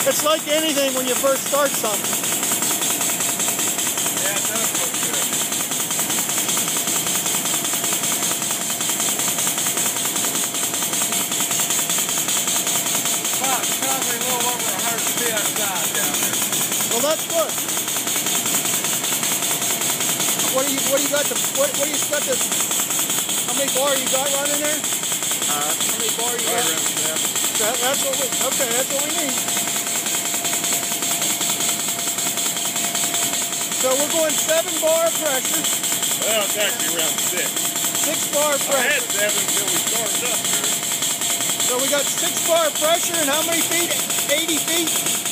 It's like anything when you first start something. Yeah, it does look good. About probably a little over 100 psi down there. Well, that's good. What do you got this? How many bar you got running there? How many bar you got? That's what we. Okay, that's what we need. So we're going 7 bar pressure. Well, it's actually around 6. 6 bar pressure. I had 7 until we started up here. So we got 6 bar pressure and how many feet? 80 feet?